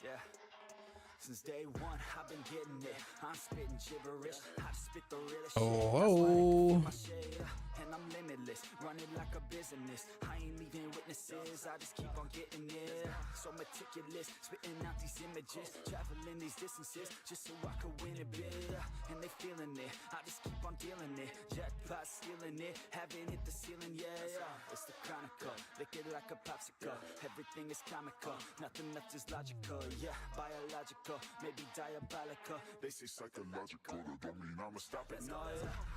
Yeah. Since day one, I've been getting it. I'm spitting gibberish. I spit the realest shit. Oh, My shade, and I'm limitless. Running like a business. I ain't leaving witnesses. I just keep on getting it. So meticulous, spitting out these images, traveling these distances just so I could win a bit. And they feeling it. I just keep on dealing it. Jackpot stealing it. Haven't hit the ceiling yet. It's the chronicle. Lick it like a popsicle. Everything is comical. Nothing left is logical. Yeah, biological. Maybe diabolical. They say psychological, that don't mean I'ma stop it. No,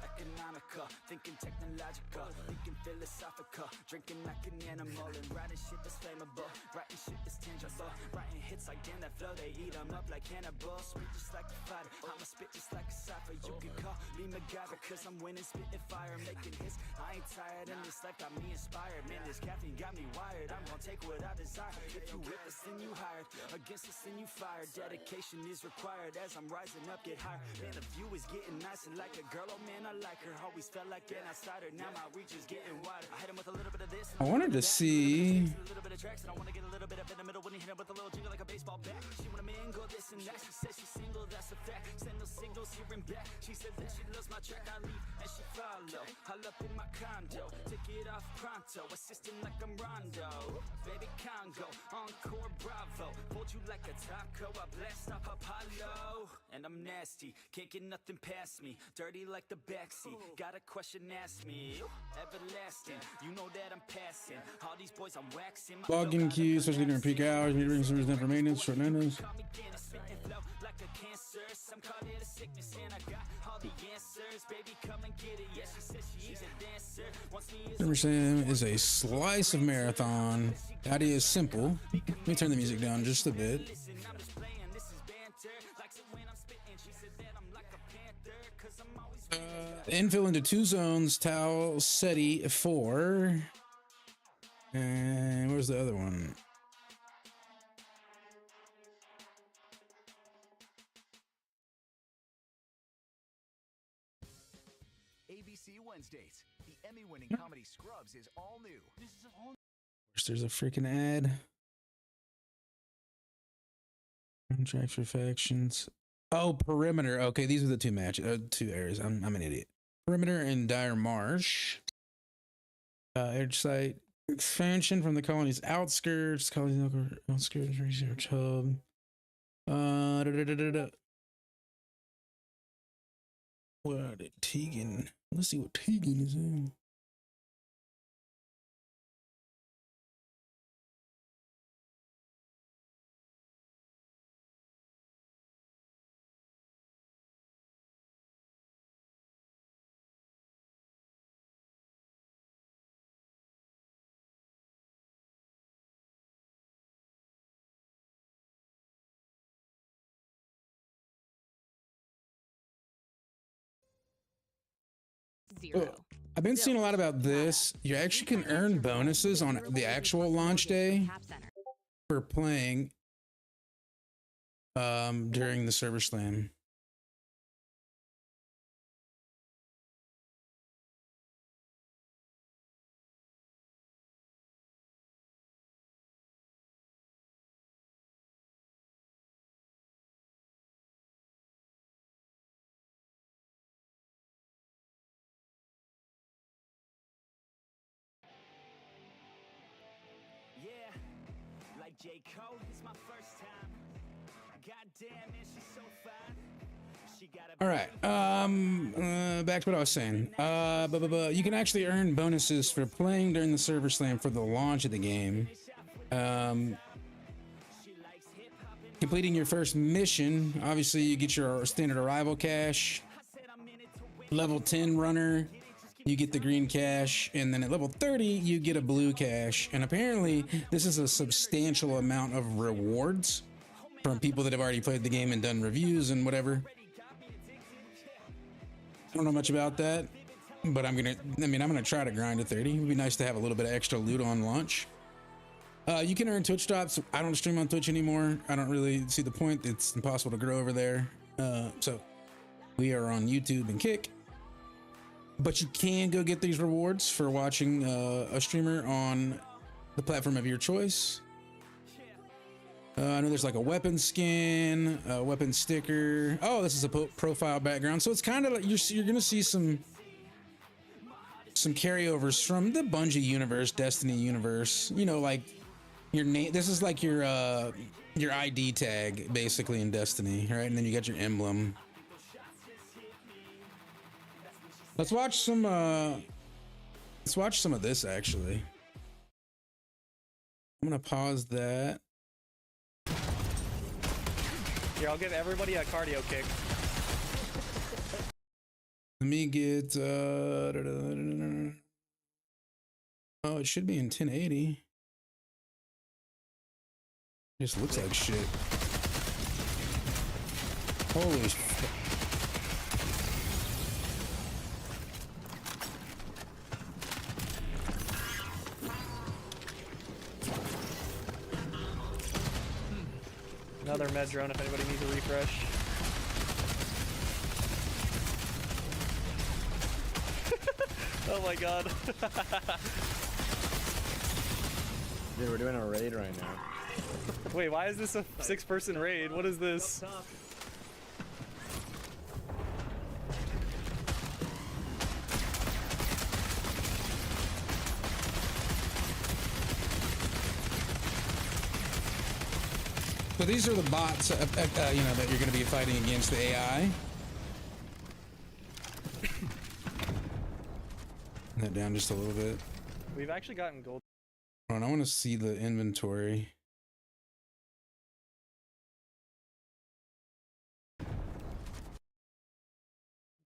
economical, thinking technological, thinking philosophical, drinking like an animal, and writing shit that's flammable, writing shit that's tangible, writing hits like damn that flow, they eat them up like cannibals. Spit just like a fighter, I'ma spit just like a cipher. You can call me MacGyver, cause I'm winning, spitting fire, making hits. I ain't tired, and this life got me inspired. Man, this caffeine got me wired. I'm gonna take what I desire. If you with us, then you hired. Against us, then you fired. Dedication is required as I'm rising up, get higher. Man, the view is getting nicer like a girl. Oh man, I like her. Always felt like an outsider. Now my reach is getting wider. I hit him with a little bit of this. I wanted to see. A little bit of tracks, and I want to get a little bit up in the middle when he hit him with a little jingle like a baseball bat. She wanna mingle this and that. She says she's single, that's a fact. Send those signals here and back. She said that she loves my track. I leave and she follow. I up in my condo. Take it off pronto. Assisting like I'm Rondo. Baby Congo, Encore Bravo. Fold you like a taco. I blast off Apollo. And I'm nasty. Can't get nothing past me. Dirty like the backseat. Got a question, ask me. Everlasting. You know that I'm passing. All these boys I'm waxing. Login queue, especially during peak hours, metering service and for maintenance, short notice. Call me Guinness, spitting flow like a cancer. Some call it a sickness, and I got all the answers. Baby, come and get it. Yeah, she says she's a dancer. Wants me as SummerSlam is a slice of marathon. The idea is simple. Let me turn the music down just a bit. listen, I'm just playing. This is banter. Likes it when I'm spitting. She said that I'm like a panther, cause I'm always Infill into 2 zones, Tau SETI 4. And where's the other one? ABC Wednesdays. The Emmy-winning comedy Scrubs is all new. There's a freaking ad. Contracts for factions. Oh, Perimeter. Okay, these are the two areas. I'm an idiot. Perimeter and Dire Marsh. Edge site expansion from the colony's outskirts. Colony's outskirts research hub. What did Tegan? Let's see what Tegan is in. I've been seeing a lot about this. You actually can earn bonuses on the actual launch day for playing during the server slam. yeah, like J. Cole, it's my first time. Goddamn, man, she's so fine. She got a All right. Back to what I was saying. You can actually earn bonuses for playing during the server slam for the launch of the game. Completing your first mission, obviously you get your standard arrival cash. Level 10 runner, you get the green cash, and then at level 30 you get a blue cash. And apparently this is a substantial amount of rewards from people that have already played the game and done reviews and whatever. I don't know much about that, but I'm gonna try to grind to 30. It would be nice to have a little bit of extra loot on launch. You can earn Twitch drops. I don't stream on Twitch anymore. I don't really see the point. It's impossible to grow over there. So we are on YouTube and Kick. But you can go get these rewards for watching a streamer on the platform of your choice. I know there's like a weapon skin, a weapon sticker. Oh, this is a profile background. So it's kind of like you're gonna see some carryovers from the Bungie universe, Destiny universe. You know, like your name. This is like your ID tag basically in Destiny, right? And then you got your emblem. Let's watch some of this actually. I'm gonna pause that. Here, I'll give everybody a cardio kick. Let me get oh, it should be in 1080. Just looks like shit. Holy shit. Another med drone if anybody needs a refresh. Oh my god. Dude, we're doing a raid right now. Wait, why is this a 6-person raid? What is this? So these are the bots, you know, that you're going to be fighting against the AI. That down just a little bit. We've actually gotten gold. Hold on, I want to see the inventory.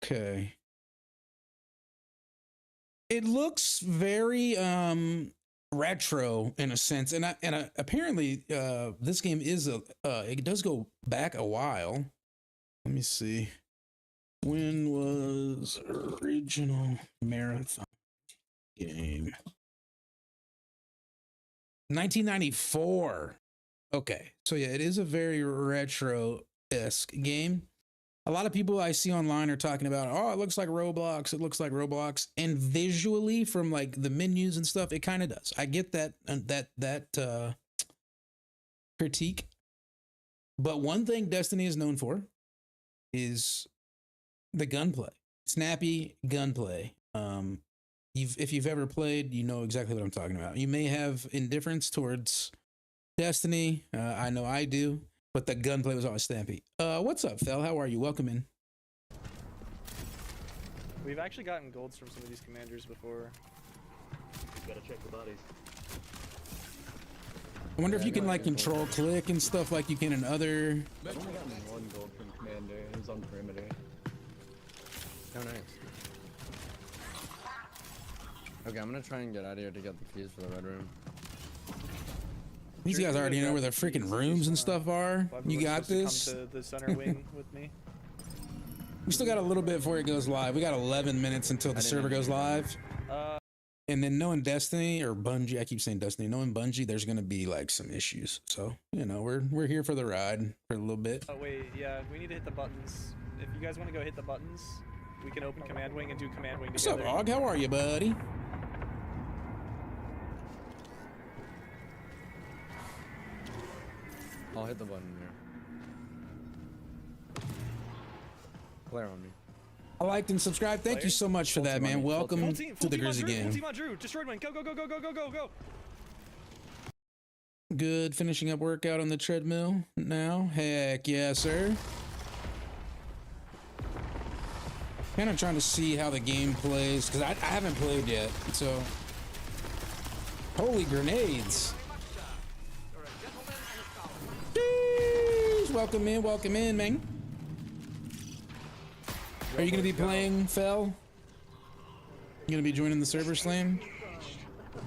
Okay. It looks very retro in a sense, and apparently this game is it does go back a while. Let me see. When was original marathon game? 1994. Okay, so yeah, it is a very retro-esque game. A lot of people I see online are talking about, oh, it looks like Roblox. It looks like Roblox, and visually from like the menus and stuff, it kind of does. I get that critique, but one thing Destiny is known for is the gunplay, snappy gunplay. If you've ever played, you know exactly what I'm talking about. You may have indifference towards Destiny. I know I do. But the gunplay was always snappy. What's up, Fel? How are you? Welcome in. We've actually gotten golds from some of these commanders before. Gotta check the bodies. I wonder if you can like control click and stuff like you can in other. I've only gotten one gold from Commander. It was on perimeter. Oh, nice. Okay, I'm gonna try and get out of here to get the keys for the red room. These guys already know where the freaking rooms and stuff are. You got this. Come to the center wing with me. We still got a little bit before it goes live. We got 11 minutes until the server goes live. And then knowing Destiny or Bungie, I keep saying Destiny, knowing Bungie, there's gonna be like some issues. So, you know, we're here for the ride for a little bit. Oh wait, yeah, we need to hit the buttons. If you guys want to go hit the buttons, we can open command wing and do command wing together. What's up, Og? How are you, buddy? I'll hit the button here. Flare on me. I liked and subscribed. Thank you so much for that, man. Welcome to the Grizzy game. Full team on Drew. Destroyed one. Go, go, go, go, go, go, go, go. Good. Finishing up workout on the treadmill now. Heck yeah, sir. Kind of trying to see how the game plays because I haven't played yet. So, holy grenades. Jeez. Welcome in, man. Are you gonna be playing, Fel? You gonna be joining the server slam?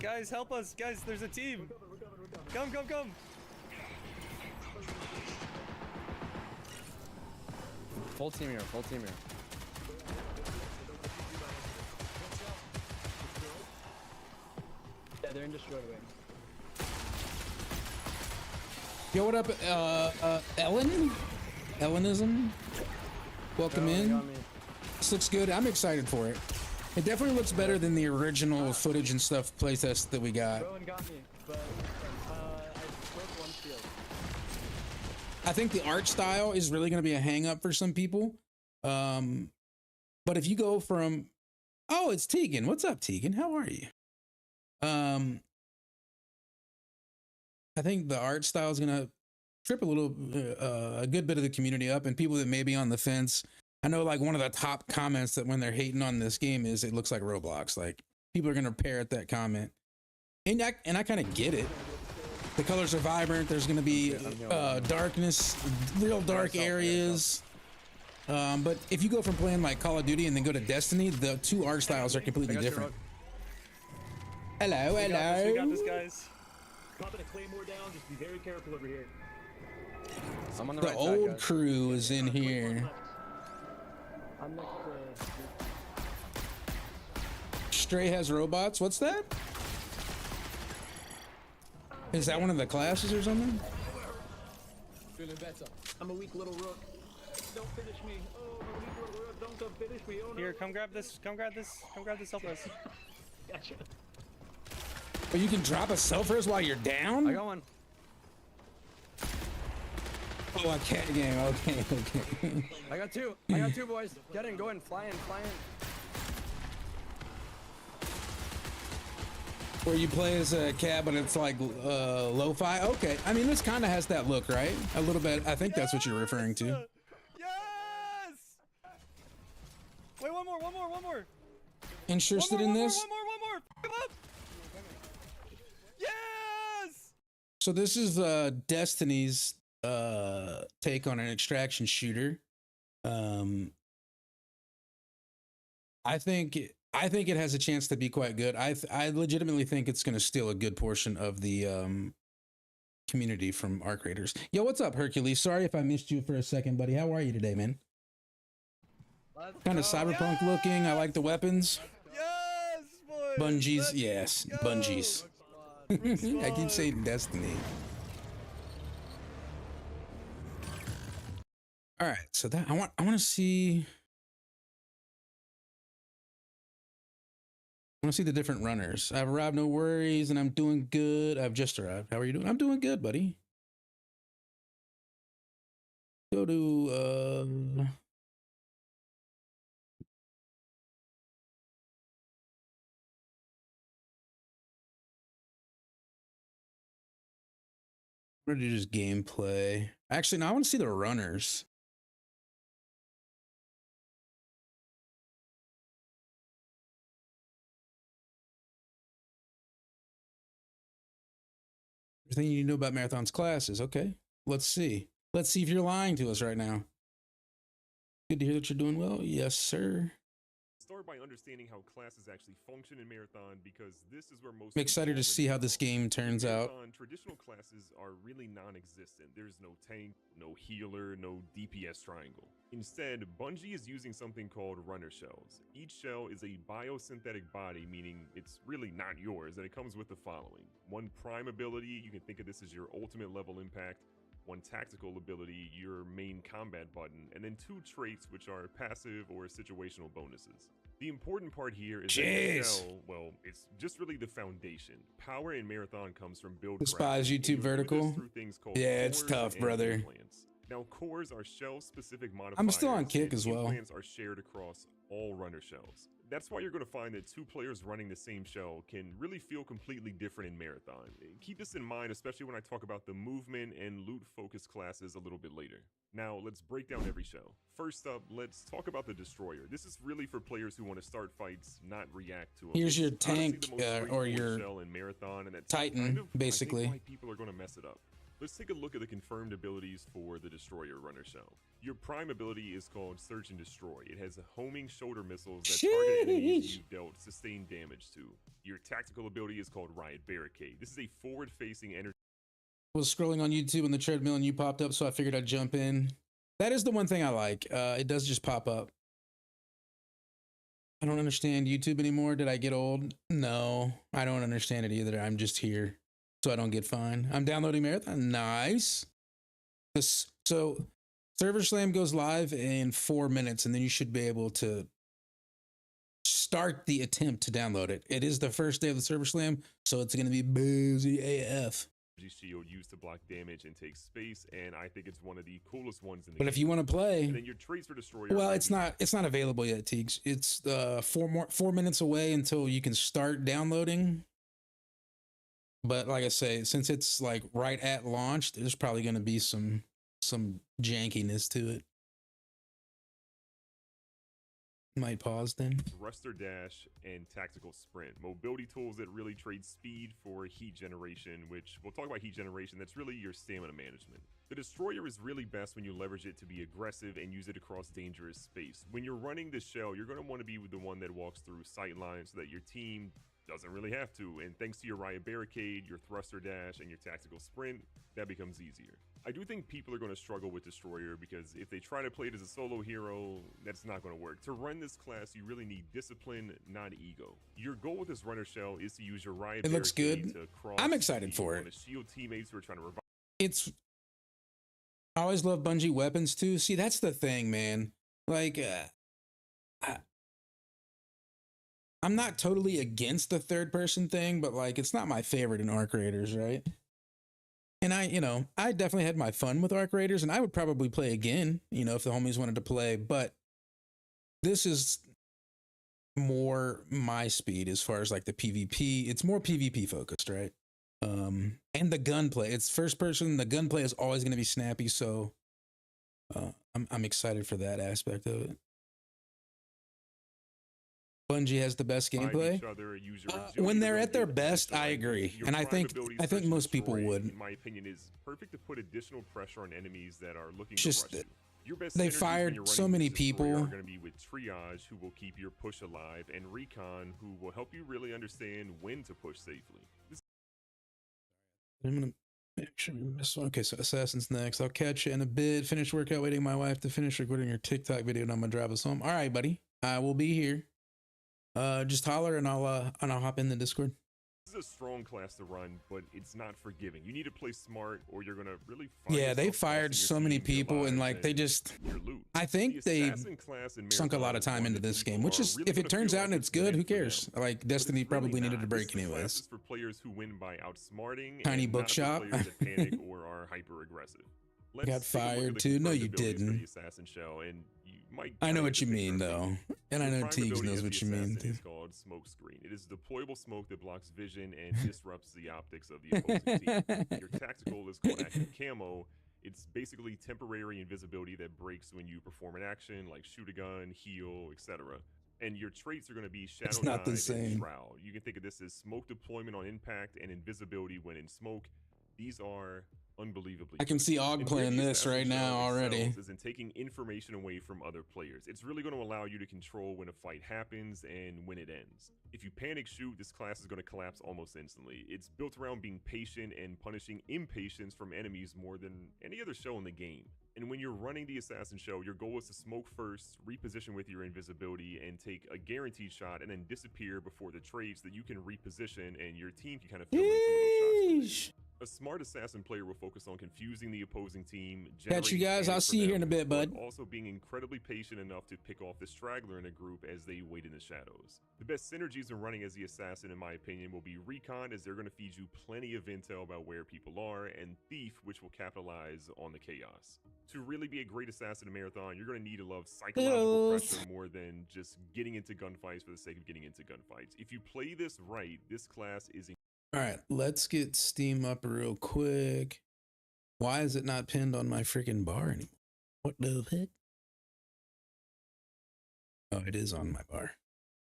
Guys, help us! Guys, there's a team. Come, come, come! Full team here. Full team here. Yeah, they're in destroyed wing. Yo, what up, Ellen? Ellenism? Welcome in. This looks good. I'm excited for it. It definitely looks better than the original footage and stuff playtest that we got. Rowan got me, but I broke one shield. I think the art style is really going to be a hang up for some people. But if you go from, oh, it's Tegan. What's up, Tegan? How are you? I think the art style is going to trip a good bit of the community up, and people that may be on the fence. I know like one of the top comments that when they're hating on this game is it looks like Roblox. Like people are going to parrot that comment. And I kind of get it. The colors are vibrant. There's going to be darkness, real dark areas. But if you go from playing like Call of Duty and then go to Destiny, the two art styles are completely different. Hello, We got this, guys. Dropping a claymore down, just be very careful over here. I'm on the The right old side, guys. crew is in here. I'm next to. Stray has robots. What's that? Is that one of the classes or something? Feeling better. I'm a weak little rook. Don't finish me. Oh, I'm a weak little rook. Don't come finish me. Oh no. Here, come grab this. Come grab this. Come grab this self-res. Gotcha. But you can drop a self-res while you're down? I got one. Oh, a cat game. Okay, okay. I got two. I got two, boys. Get in, go in, fly in, fly in. Where you play as a cat, but it's like lo-fi. Okay, I mean this kind of has that look, right? A little bit. I think that's what you're referring to. Yes! Wait, one more. Interested in this? One more. Come up! Yes! So this is Destiny's take on an extraction shooter. I think it has a chance to be quite good. I legitimately think it's going to steal a good portion of the community from Arc Raiders. Yo, what's up, Hercules? Sorry if I missed you for a second, buddy. How are you today, man? Kind of cyberpunk looking. I like the weapons. Yes, boy! Bungie's, yes, Bungie's. I keep saying Destiny. All right, so that I want to see. I want to see the different runners. I've arrived, no worries, and I'm doing good. I've just arrived. How are you doing? I'm doing good, buddy. Go to I'm gonna do just gameplay. Actually, no, I want to see the runners. Everything you need to know about Marathon's classes. Okay, let's see. Let's see if you're lying to us right now. Good to hear that you're doing well. Yes, sir. Start by understanding how classes actually function in Marathon, because this is where most I'm excited to see how this game turns out. Traditional classes are really non-existent. There's no tank, no healer, no DPS triangle. Instead, Bungie is using something called runner shells. Each shell is a biosynthetic body, meaning it's really not yours, and it comes with the following. One prime ability, you can think of this as your ultimate level impact. One tactical ability, your main combat button, and then two traits which are passive or situational bonuses. The important part here is that the shell, well, it's just really the foundation. Power in Marathon comes from build Despise crafting, YouTube and vertical. through things called Yeah, it's cores tough, and brother. implants. Now, cores are shell-specific modifiers. I'm still on Kick and as well. Implants are shared across all runner shells. That's why you're going to find that two players running the same shell can really feel completely different in Marathon. Keep this in mind, especially when I talk about the movement and loot-focused classes a little bit later. Now, let's break down every shell. First up, let's talk about the Destroyer. This is really for players who want to start fights, not react to them. Here's your It's honestly tank, the most or straightforward your shell in Marathon, and that's Titan, kind of, I think, basically. why people are going to mess it up. Let's take a look at the confirmed abilities for the Destroyer runner shell. Your prime ability is called Search and Destroy. It has homing shoulder missiles that target enemies you've dealt sustained damage to. Your tactical ability is called Riot Barricade. This is a forward-facing energy. Was scrolling on YouTube on the treadmill and you popped up, so I figured I'd jump in. That is the one thing I like. It does just pop up. I don't understand YouTube anymore. Did I get old? No, I don't understand it either. I'm just here so I don't get fined. I'm downloading Marathon. Nice. So Server Slam goes live in 4 minutes, and then you should be able to start the attempt to download it. It is the first day of the Server Slam, so it's going to be busy AF. shield used to block damage and take space, and I think it's one of the coolest ones in the But game. if you want to And then play, your traits for Destroyer. well, might it's be- not available yet, Teagues. It's 4 minutes away until you can start downloading. But like I say, since it's like right at launch, there's probably going to be some jankiness to it. Might pause then. Thruster Dash and Tactical Sprint. Mobility tools that really trade speed for heat generation, which we'll talk about heat generation. That's really your stamina management. The Destroyer is really best when you leverage it to be aggressive and use it across dangerous space. When you're running the shell, you're going to want to be the one that walks through sight lines so that your team doesn't really have to. And thanks to your Riot Barricade, your Thruster Dash, and your Tactical Sprint, that becomes easier. I do think people are going to struggle with Destroyer because if they try to play it as a solo hero, that's not going to work. To run this class, you really need discipline, not ego. Your goal with this runner shell is to use your Riot It looks Barricade good. to cross. I'm excited for you it. want to shield teammates who are trying to revive. It's I always love Bungie weapons too. See, that's the thing, man. Like I'm not totally against the third person thing, but like it's not my favorite in Arc Raiders, right? And I definitely had my fun with Arc Raiders, and I would probably play again, if the homies wanted to play, but this is more my speed as far as like the PvP. It's more PvP focused, right? And the gunplay, it's first person. The gunplay is always going to be snappy, so I'm excited for that aspect of it. Bungie has the best gameplay. Each other, use your agility When to they're really at their get best, pressure I on agree, your and I prime think abilities I think such as most people Destroy, would. in my opinion, is perfect to put additional pressure on enemies that are looking Just to rush you. Your best they synergies when fired you're so running many this Destroyer people. are going to be with Triage, who will keep your push alive, and Recon, who will help you really understand when to push safely. I'm gonna make sure we miss one. Okay, so Assassin's next. I'll catch you in a bit. Finish workout, waiting my wife to finish recording her TikTok video, and I'm gonna drive us home. All right, buddy. I will be here. Just holler and I'll hop in the Discord. This is a strong class to run, but it's not forgiving. You need to play smart, or you're gonna really find Yeah, they yourself fired costing so your many team your people, and lives like they just, your loot. I think The they assassin class in sunk a lot Marathon of time is one into that this game, people which are is, really if it gonna turns feel out like and it's it's meant good, who for them. cares? Like But Destiny it's probably really needed a not. break This class anyways. is for players who win by outsmarting, Tiny and not for bookshop. players that panic or are hyper aggressive. Got Take a look at fired the too. No, confirmed you abilities for didn't. the assassin shell, and you might I know kinda what get you the picture mean of though, it. and I The know prime Teagues ability knows of what the you mean assassin too. is called Smoke Screen. It is deployable smoke that blocks vision and disrupts the optics of the opposing team. Your tactical is called Active Camo. It's basically temporary invisibility that breaks when you perform an action like shoot a gun, heal, etc. And your traits are going to be Shadow It's not the Dive and same. Shroud. You can think of this as smoke deployment on impact and invisibility when in smoke. These are unbelievably I can good. see Og And where playing the this assassin right now shell already. excels is in taking information away from other players. It's really going to allow you to control when a fight happens and when it ends. If you panic shoot, this class is going to collapse almost instantly. It's built around being patient and punishing impatience from enemies more than any other show in the game. And when you're running the assassin show, your goal is to smoke first, reposition with your invisibility, and take a guaranteed shot and then disappear before the trades that you can reposition and your team can kind of fill in some of those shots for you. A smart assassin player will focus on confusing the opposing team. Catch you generating guys. panic I'll for see you here in a them, bit, but bud. also being incredibly patient enough to pick off the straggler in a group as they wait in the shadows. The best synergies in running as the assassin, in my opinion, will be Recon, as they're going to feed you plenty of intel about where people are, and Thief, which will capitalize on the chaos. To really be a great assassin in Marathon, you're going to need to love psychological pressure more than just getting into gunfights for the sake of getting into gunfights. If you play this right, this class is All right, let's get Steam up real quick. Why is it not pinned on my freaking bar anymore? What the heck? Oh, it is on my bar.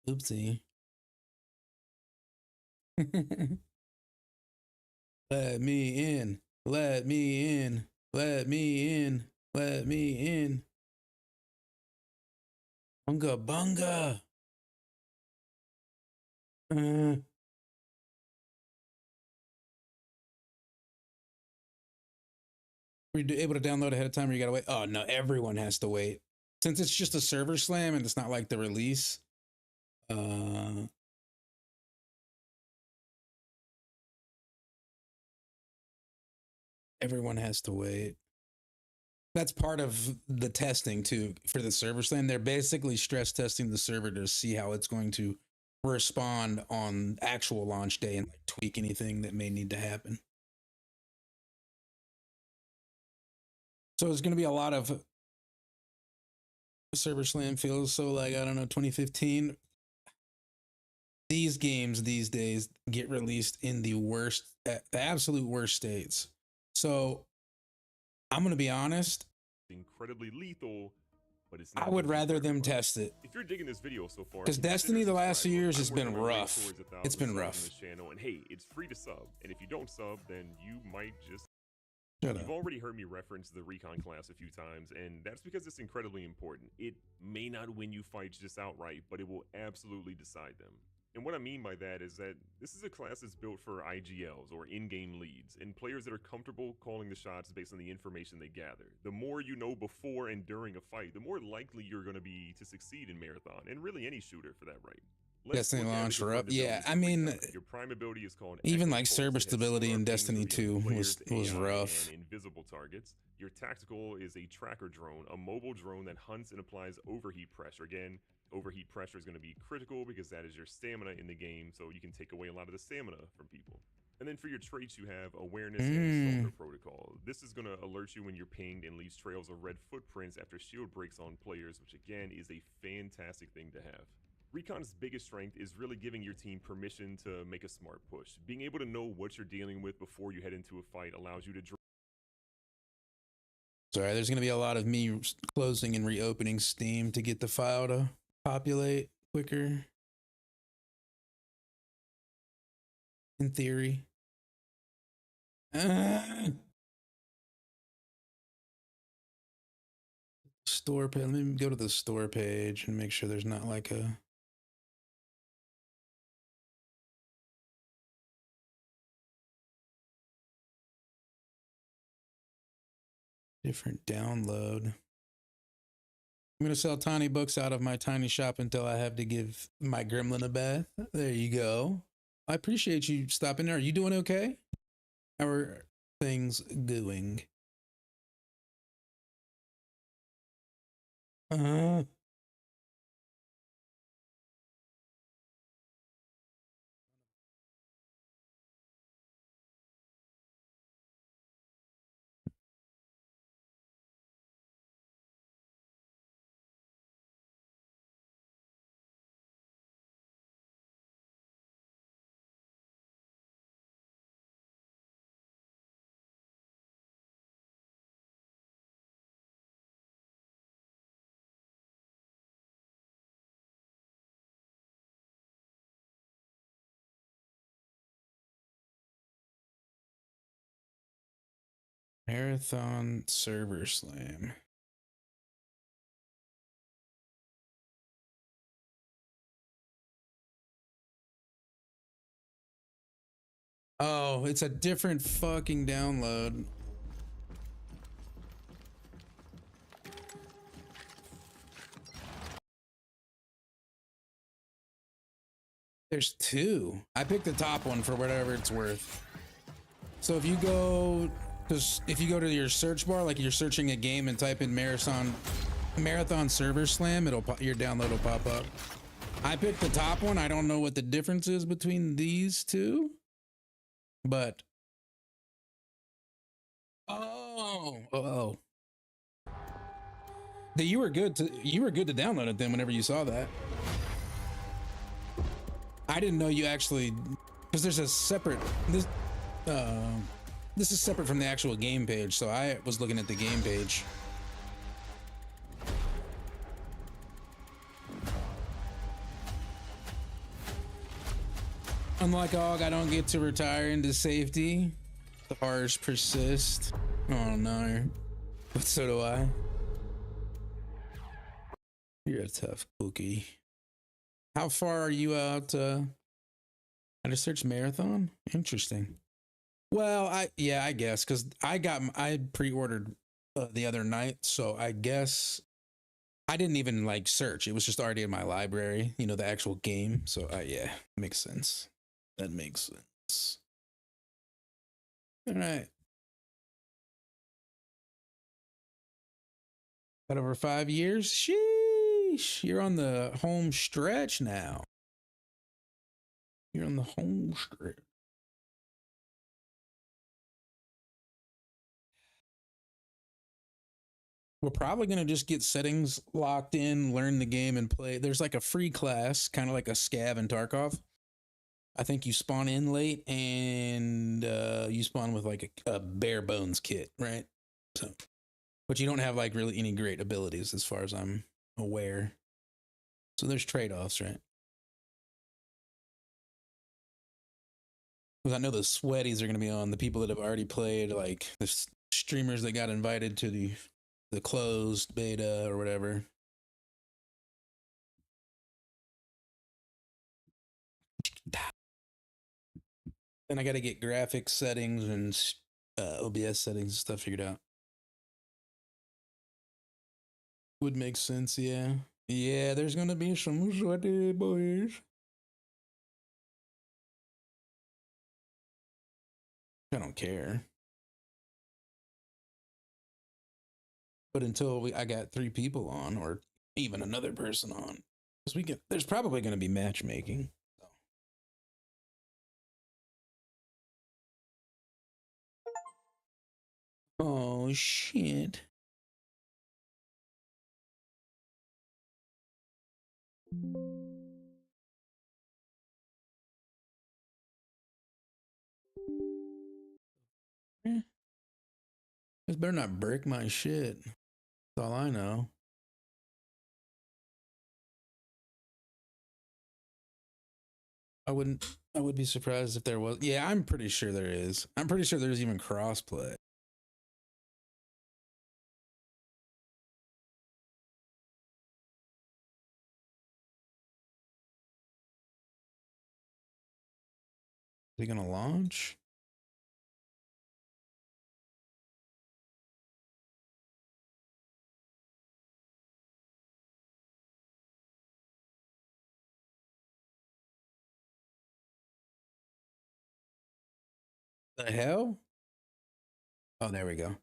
Oopsie. Let me in. Let me in. Let me in. Let me in. Bunga bunga. Were you able to download ahead of time or you gotta wait? Oh no, everyone has to wait. Since it's just a server slam and it's not like the release. Everyone has to wait. That's part of the testing too for the server slam. They're basically stress testing the server to see how it's going to respond on actual launch day and like tweak anything that may need to happen. So it's going to be a lot of Server Slam feels so like, I don't know, 2015. These games these days get released in the worst, the absolute worst states. So I'm going to be honest. Incredibly lethal, but it's I not would gonna be rather for them everybody. test it. If you're digging this video so far, Because consider Destiny the last few subscribing. years I'm has been working my way rough. towards 1,000 It's been subs on rough. this channel, and hey, it's free to sub. And if you don't sub, then you might just. Shut You've up. already heard me reference the recon class a few times, and that's because it's incredibly important. It may not win you fights just outright, but it will absolutely decide them. And what I mean by that is that this is a class that's built for IGLs, or in-game leads, and players that are comfortable calling the shots based on the information they gather. The more you know before and during a fight, the more likely you're going to be to succeed in Marathon, and really any shooter for that right. Destiny look at launch the for up. different Yeah, abilities I in mean, Recon. Your prime ability is called even Echo like Pulse. server It has stability CR in pings Destiny revealing 2 players, was AI, rough. and invisible targets. Your tactical is a tracker drone, a mobile drone that hunts and applies overheat pressure. Again, overheat pressure is going to be critical because that is your stamina in the game, so you can take away a lot of the stamina from people. And then for your traits, you have awareness and stalker protocol. This is going to alert you when you're pinged and leaves trails of red footprints after shield breaks on players, which again is a fantastic thing to have. Recon's biggest strength is really giving your team permission to make a smart push. Being able to know what you're dealing with before you head into a fight allows you to Sorry, there's going to be a lot of me closing and reopening Steam to get the file to populate quicker. In theory. Store page. Let me go to the store page and make sure there's not like a different download. I'm going to sell tiny books out of my tiny shop until I have to give my gremlin a bath. There you go. I appreciate you stopping there. Are you doing okay? How are things going? Marathon Server Slam. Oh, it's a different fucking download. There's two. I picked the top one for whatever it's worth. So if you go to your search bar, like you're searching a game and type in Marathon Server Slam, your download will pop up. I picked the top one. I don't know what the difference is between these two, but oh. You were good to download it then whenever you saw that. I didn't know you actually, because there's a separate this is separate from the actual game page, so I was looking at the game page. Unlike Og, I don't get to retire into safety. The R's persist. Oh no. But so do I. You're a tough cookie. How far are you out? I just searched Marathon. Interesting. Well, I guess because I pre-ordered the other night, so I guess I didn't even like search. It was just already in my library, you know, the actual game. So yeah, makes sense. That makes sense. All right. Got over 5 years. Sheesh. You're on the home stretch now. You're on the home stretch. We're probably gonna just get settings locked in, learn the game, and play. There's like a free class, kind of like a Scav in Tarkov. I think you spawn in late, and you spawn with like a bare bones kit, right? So, but you don't have like really any great abilities, as far as I'm aware. So there's trade-offs, right? Because I know the sweaties are gonna be on the people that have already played, like the streamers that got invited to the closed beta or whatever. Then I got to get graphics settings and OBS settings and stuff figured out. Would make sense, yeah. Yeah, there's gonna be some sweaty boys. I don't care. But until I got 3 people on, or even another person on, because there's probably going to be matchmaking. So. Oh shit! This better not break my shit. That's all I know. I would be surprised if there was. Yeah, I'm pretty sure there is. I'm pretty sure there's even crossplay. Is he gonna launch? The hell? Oh, there we go.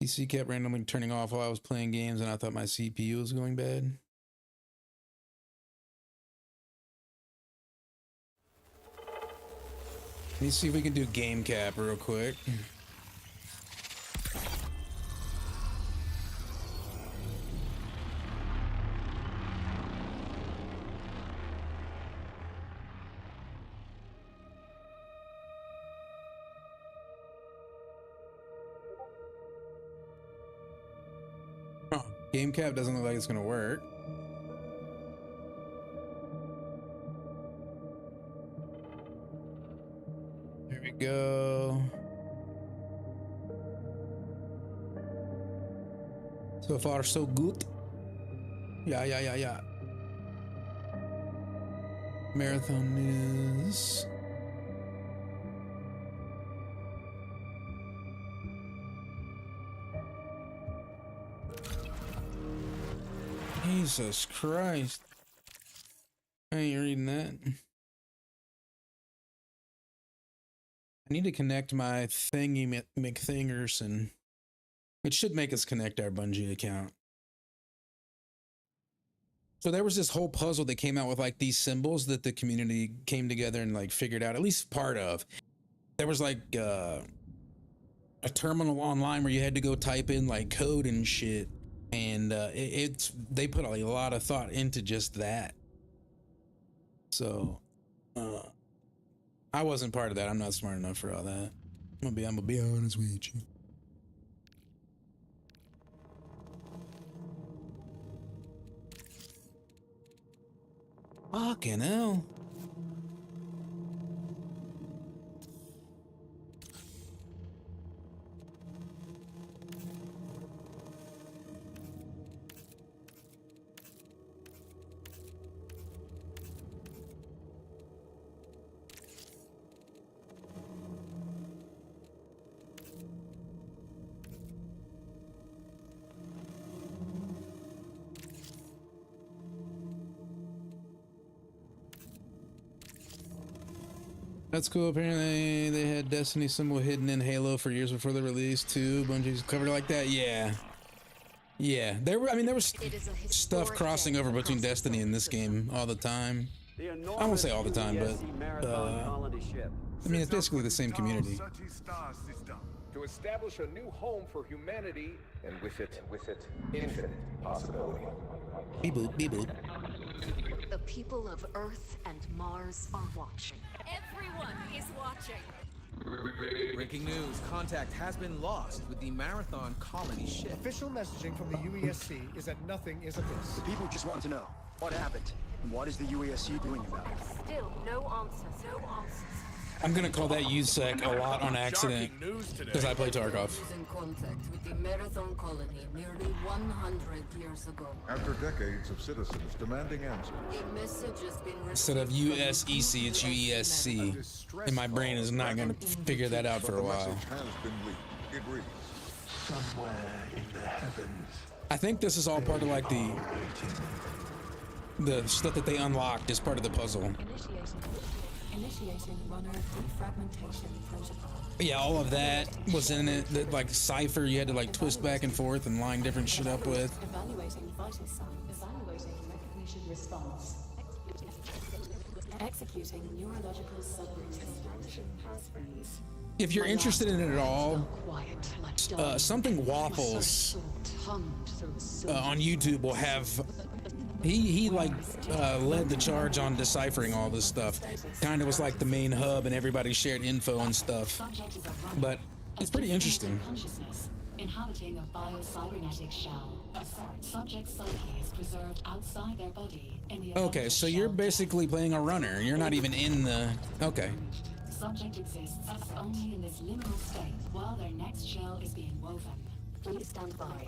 PC kept randomly turning off while I was playing games, and I thought my CPU was going bad. Let me see if we can do game cap real quick. Oh, game cap doesn't look like it's gonna work. There we go. So far, so good. Yeah. Marathon news. Jesus Christ. I ain't reading that. I need to connect my thingy McThingers, and it should make us connect our Bungie account. So there was this whole puzzle that came out with like these symbols that the community came together and like figured out, at least part of. There was like a terminal online where you had to go type in like code and shit. And they put a lot of thought into just that. So I wasn't part of that. I'm not smart enough for all that. I'm gonna be honest with you. Fucking hell. That's cool. Apparently they had Destiny symbol hidden in Halo for years before the release too. Bungie's covered it like that. Yeah. There was stuff crossing over between Destiny and this game all the time. I won't say all the time, but I mean, it's basically the same community. establish a new home for humanity, and with it, infinite possibility. Beep boop, beep boop. The people of Earth and Mars are watching. Everyone is watching. Breaking news. Contact has been lost with the Marathon colony ship. Official messaging from the UESC is that nothing is amiss. The people just want to know what happened and what is the UESC doing about it. Still no answers. No answers. I'm gonna call that USEC a lot on accident because I play Tarkov. Is in contact with the Marathon colony nearly 100 years ago. After decades of citizens demanding answers, A message has been Instead of USEC, it's UESC, and my brain is not gonna figure that out for a while. the message has been leaked. It reads, somewhere in the heavens. I think this is all part of like the stuff that they unlocked as part of the puzzle. Initiating runner defragmentation protocol. Yeah, all of that was in it. That like Cypher, you had to like twist back and forth and line different shit up with. Evaluating vital signs. Evaluating recognition response. Executing neurological subroutine. If you're interested in it at all, something Waffles on YouTube will have. He like led the charge on deciphering all this stuff. Kind of was like the main hub, and everybody shared info and stuff. But it's pretty interesting. Inhabiting a biocybernetic shell. Subject psyche is preserved outside their body in the Okay, so you're basically playing a runner. You're not even in the. Okay. Subject exists only in this liminal state while their next shell is being woven. Please stand by.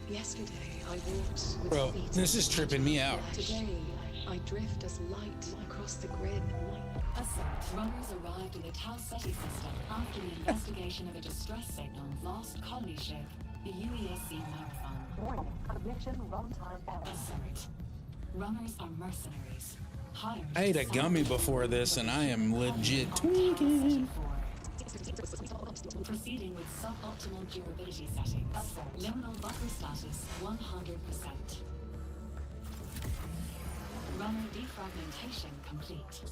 Yesterday, I walked with Bro, this is tripping me out. Today, I drift as light across the grid. Runners arrived in the Tau Ceti system after the investigation of a distress signal lost colony ship, the UESC Marathon. Warning, ignition runtime error. Runners are mercenaries. Hired. I ate a gummy before this, and I am legit tweaking. Proceeding with suboptimal durability settings. Liminal buffer status 100%. Runner defragmentation complete.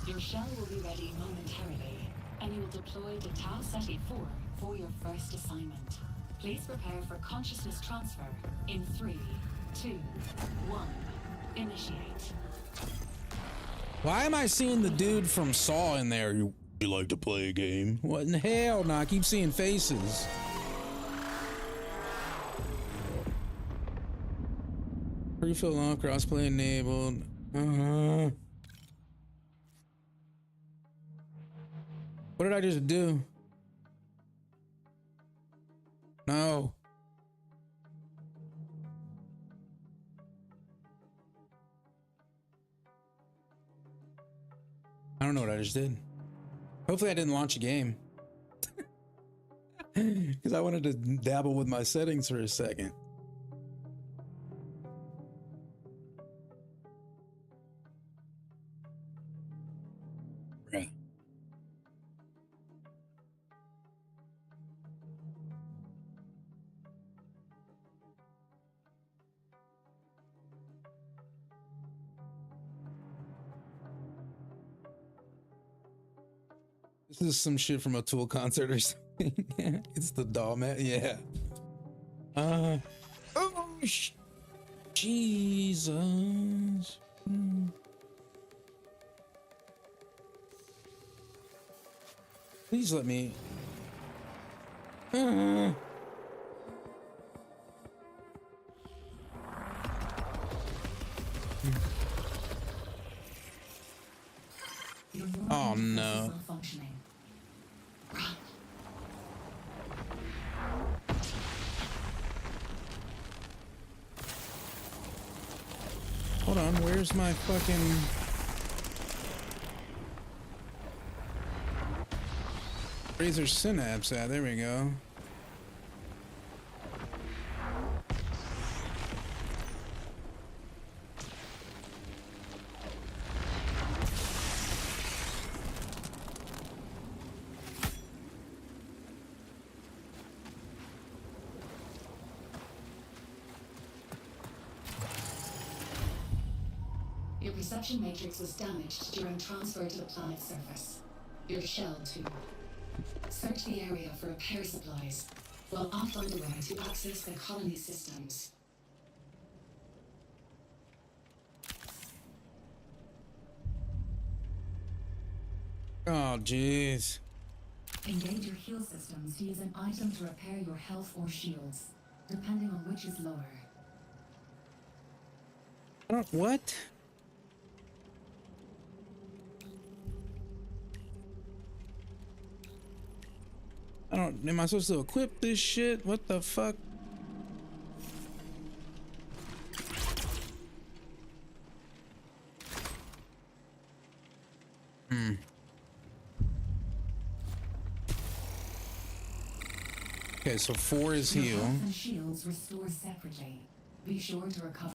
Your shell will be ready momentarily, and you will deploy to Tau Ceti 4 for your first assignment. Please prepare for consciousness transfer in 3, 2, 1. Initiate. Why am I seeing the dude from Saw in there? You like to play a game? What in the hell? No, I keep seeing faces. Pre-fill on, crossplay enabled. What did I just do? No. I don't know what I just did. Hopefully I didn't launch a game. Because I wanted to dabble with my settings for a second. Bruh. This is some shit from a Tool concert or something. It's the doll man. Yeah. Oh, Jesus. Please let me. Oh no. Hold on, where's my fucking... Razor Synapse at? There we go. perception matrix was damaged during transfer to the planet's surface. Your shell, too. Search the area for repair supplies, while I'll find a way to access the colony systems. Oh, jeez. Engage your heal systems to use an item to repair your health or shields, depending on which is lower. I don't, what? I don't, am I supposed to equip this shit? What the fuck? Okay, so 4 is Your heal. health and shields restore separately. Be sure to recover.